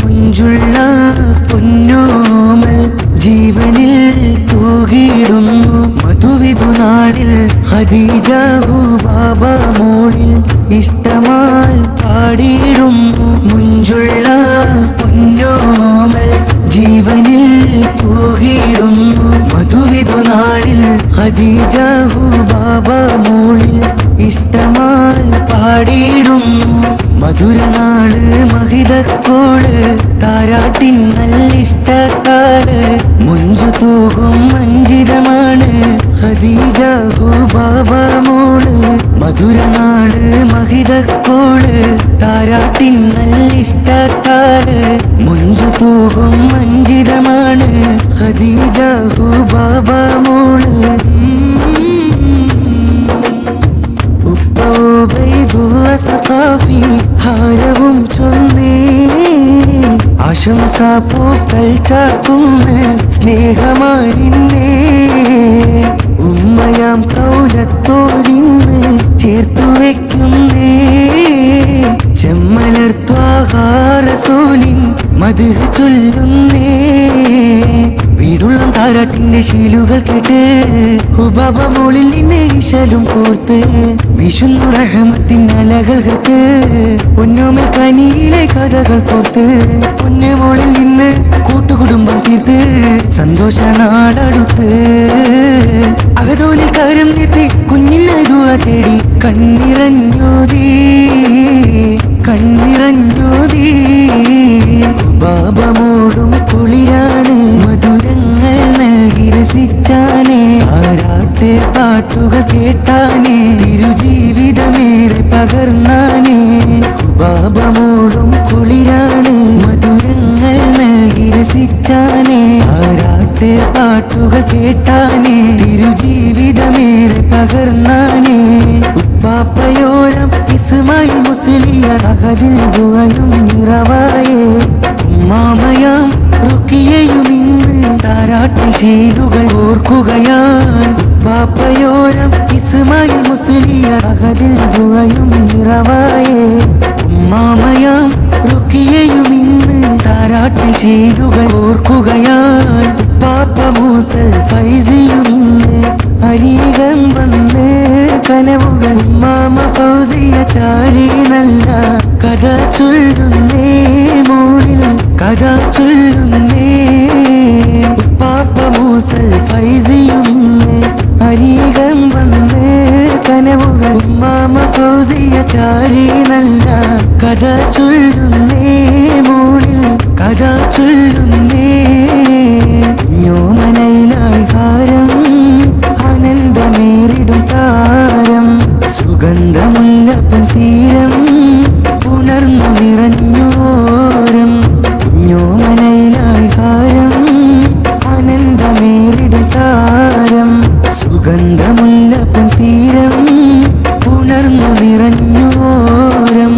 മുഞ്ചുള്ള പൊന്നോമൽ ജീവനിൽ തൂകിയിടുന്നു മധുവിധുനാടിൽ ഖദീജ ബാബ മോളിൽ ഇഷ്ടമാൽ പാടിയിടുന്നു. മുഞ്ചുള്ള പൊന്നോമൽ ജീവനിൽ തൂകിയിടുന്നു മധുവിധുനാടിൽ ഖദീജ ബാബ മോളിൽ ഇഷ്ടമാൽ പാടിയിടുന്നു. മധുരനാട് മഹിതക്കോട് താരാട്ടിൻ നല്ലിഷ്ടത്താട് മുഞ്ചു തൂകും മഞ്ചിതമാണ് ഖദീജ ബാബ മോള്. മധുരനാട് മഹിതക്കോട് താരാട്ടിൻ നല്ലിഷ്ടത്താട് മുഞ്ചു തൂകും മഞ്ചിതമാണ് ഖദീജ ബാബ മോള്. സഖാഫി ഹാരവും ചൊന്നേ ആശംസാ പൂക്കൾ ചാർത്തുന്ന സ്നേഹമായിരുന്നേ. ഉമ്മയാം കൗലത്തോരിന്ന് ചേർത്തു വയ്ക്കുന്നേ ചെമ്മലർ ത്വാഹാരസൂലിൻ മദ്ഹ് ചൊല്ലുന്നേ. വീടുള്ള താരാട്ടിന്റെ ശീലുകൾ കേട്ട് ഹുബാബ മോളിൽ നിന്നെ ഇശലും കോർത്ത് വിശുന്നു റഹ്മത്തിൻ അലകൾ കേട്ട് പൊന്നോമൽ കനിയിലെ കഥകൾ കോർത്ത് പൊന്നുമോളിൽ നിന്ന് കൂട്ടുകുടുംബം തീർത്ത് സന്തോഷ നാടടുത്ത് അകതോനിൽ കാര്യം നിർത്തി കുഞ്ഞിനെ ദുആ തേടി കണ്ണിറഞ്ഞോതി കണ്ണിറഞ്ഞോതി. ബാബ മോളും കുളിരാണ് മധുരങ്ങൾ നൽകി രസിച്ചാനേ ആരാട്ടെ പാട്ടുകൾ കേട്ടാനേ തിരുജീവിതമേറെ പകർന്നാനേ. ബാബ മോളും കുളിരാണ് മധുരങ്ങൾ നൽകി രസിച്ചാനേ ആരാട്ടെ പാട്ടുകൾ കേട്ടാനേ തിരുജീവിതമേറെ പകർന്നാനേ. ഉപ്പാപ്പയോരം ഇസ്മായിൽ മുസ്ലിയാർ അഹദിൽ ദുആയും നിറവായേ. ഉമ്മാമയാം റുക്കിയയും ഇന്ന് താരാട്ടിൽ ചേരുകൾ ഓർക്കുകയാൽ. ഉപ്പാപ്പയോരം ഇസ്മായിൽ മുസ്ലിയാർ അഹദിൽ ദുആയും നിറവായേ. ഉമ്മാമയാം റുക്കിയയും ഇന്ന് താരാട്ടിൽ ചേരുകൾ ഓർക്കുകയാൽ. ഉപ്പാപ്പ മൂസൽ ഫൈസിയും ഇന്ന് അരികം വന്ന് കനവുകൾ ഉമ്മാമ ഫൗസിയ ചാരി നല്ല കഥ ചൊല്ലുന്നേ മോളിൽ കഥ ചൊല്ലുന്നേ. ഉപ്പാപ്പ മൂസൽ ഫൈസിയും ഇന്ന് അരികം വന്ന് കനവുകൾ ഉമ്മാമ ഫൗസിയ ചാരി നല്ല കഥ ചൊല്ലുന്നേ മോളിൽ കഥ ചൊല്ലുന്നേ. കുഞ്ഞോമനയിലായി ഹാരം ആനന്ദമേറിടും താരം സുഗന്ധമുല്ലപ്പൻ തീരം ഉണർന്നു നിറഞ്ഞോരം. കുഞ്ഞോമനയിലായി ഹാരം ആനന്ദമേറിടും താരം സുഗന്ധമുല്ലപ്പൻ തീരം ഉണർന്നു നിറഞ്ഞോരം.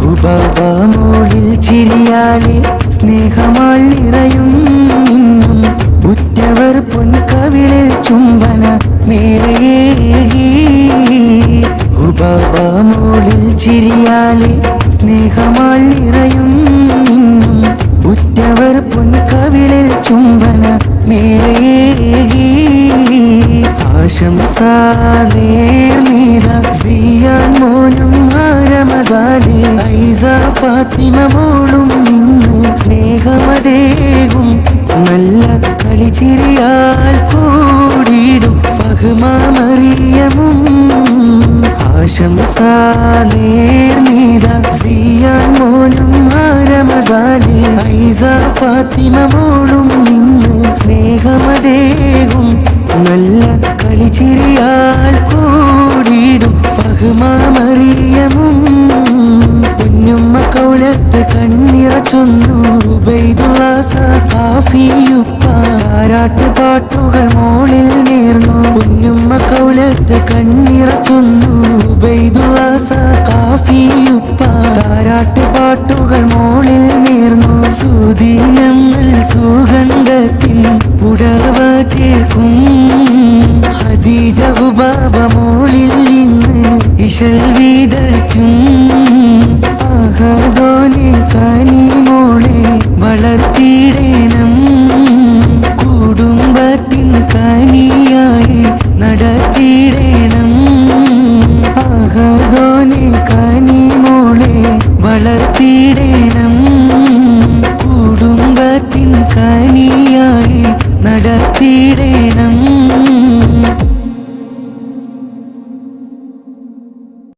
ഹുബാബ മോളിൽ ചിരിയാലെ സ്നേഹമാൽ നിറയും ഇന്നും ഉറ്റവർ പൊൻകവിളിൽ ചുംബന മേരയേകി. ഹുബാബ മോളിൽ ചിരിയാലെ സ്നേഹമാൽ നിറയും ഇന്നും ഉറ്റവർ പൊൻകവിളിൽ ചുംബന മേരയേകി. ആശംസാ നേർനീത സിയാൻ മോനും ആരമദാലി ഐസ ഫാത്തിമ മോളും ഇന്ന് സ്നേഹമതേകും നല്ല കളിച്ചിരിയാൽ കൂടിയിടും ഫഹ്മ മറിയമും. ആശംസാ നേർനീത സിയാൻ മോനും ആരമദാലി ഐസ ഫാത്തിമ മോളും ഇന്ന് സ്നേഹമതേകും നല്ല കളിച്ചിരിയാൽ കൂടിയിടും ഫഹ്മ മറിയമും. പൊന്നുമ്മ കൗലത്ത് കണ്ണിറച്ചൊന്നു ഉബൈദുള്ള സഖാഫിയുപ്പ താരാട്ട് പാട്ടുകൾ മോളിൽ നേർന്നു. പൊന്നുമ്മ കൗലത്ത് കണ്ണിറച്ചൊന്നു ഉബൈദുള്ള സഖാഫിയുപ്പ താരാട്ട് പാട്ടുകൾ മോളിൽ നേർന്നു. സുദീനങ്ങൾ സുഗന്ധത്തിൻ പുടവ ചേർക്കും ഖദീജ ബാബ മോളിൽ ഇന്ന് ഇശൽ വിതയ്ക്കും അഹദോനെ കനി